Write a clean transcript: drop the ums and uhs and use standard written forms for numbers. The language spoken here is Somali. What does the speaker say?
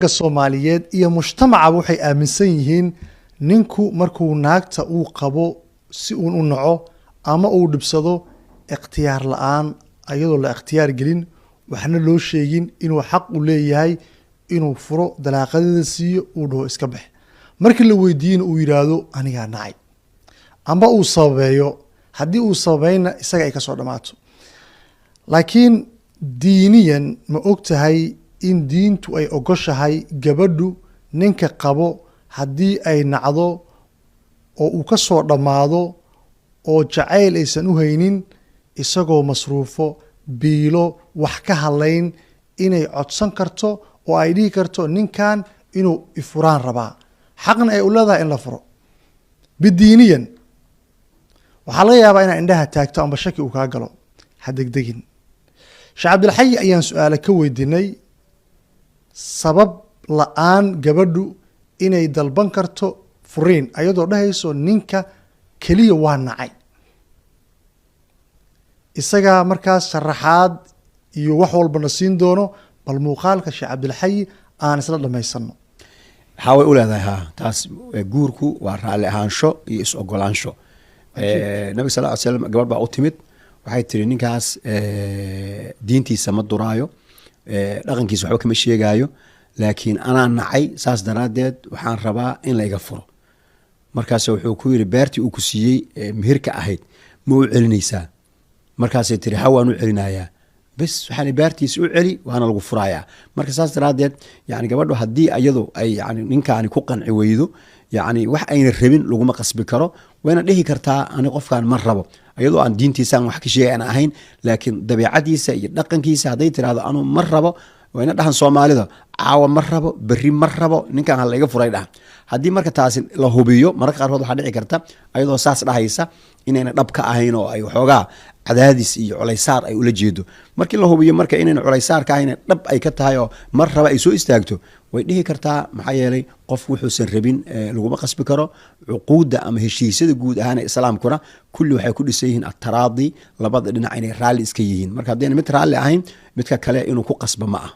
Soomaaliyeed iyo mujtamaca waxay aaminsan yihiin ninku markuu naagta uu qabo si uu u naco ama uu dhibsado ikhtiyaar la'aan ayadoo la ikhtiyaar gelin waxna loo sheegin inuu xaq u leeyahay inuu furo dalaaqadeeda siiyo uu dhaho iska bax markii la weydiiyana uu yiraahdo aniga nacay amba uu sababeeyo haddii uu sababayna isaga ay ka soo dhamaato laakiin diiniyan ma ogtahay in diintu ay ogoshahay gabadhu ninka qabo haddii ay nacdo oo uu ka soo dhammaado oo jacayl aysan u haynin isagoo masruufo biilo wax ka hadlayn inay codsan karto oo ay dhihi karto ninkan inuu ifuraan rabaa xaqna ay u leedahay in la furo bidiiniyan waxaa laga yaabaa inaa indhaha taagto amba shaki uu kaa galo ha degdegin sheekh cabdilxayi ayaan su-aale ka weydiinay sabab la-aan gabadhu inay dalban karto furiin ayadoo dhahayso ninka keliya waa nacay isagaa markaas sharaxaad iyo wax walbana siin doono bal muuqaalka sheekh cabdilxayi aan isla dhamaysano waxaa way u leedahay ha taas guurku waa raalli ahaansho iyo is-ogolaansho nabiga sal ly slam gabadh baa u timid waxay tiri ninkaas diintiisa ma duraayo dhaqankiisa waxba kama sheegaayo laakiin anaa nacay saas daraaddeed waxaan rabaa in layga furo markaas wuxuu ku yidhi beertii uu ku siiyey meherka ahayd ma u celinaysaa markaasay tiri ha waan u celinayaa bes waxaan beertiisa u celi waana lagu furayaa marka saas daraaddeed yani gabadhu haddii iyadu ay yani ninkaani ku qanci weydo yani wax ayna rabin laguma qasbi karo wayna dhihi kartaa ani qofkaan ma rabo iyadoo aan diintiisaan wax ka sheegay aan ahayn laakiin dabiicadiisa iyo dhaqankiisa hadday tiraahdo anuu ma rabo wayna dhahan soomaalida caawa ma rabo berri ma rabo ninkan hala iga furay dhahan haddii marka taasi la hubiyo mararka qaarkood waxaa dhici karta ayadoo saas dhahaysa inayna dhab ka ahayn oo ay waxoogaa cadaadis iyo culaysaar ay ula jeedo markii la hubiyo marka inayna culaysaar ka ahayn dhab ay ka tahay oo mar raba ay soo istaagto way dhihi kartaa maxaa yeelay qof wuxuusan rabin laguma qasbi karo cuquudda ama heshiisyada guud ahaan islaamkuna kulli waxay ku dhisan yihiin ataraadi labada dhinac inay raalli iska yihiin marka haddayna mid raalli ahayn midka kale inuu ku qasba ma ah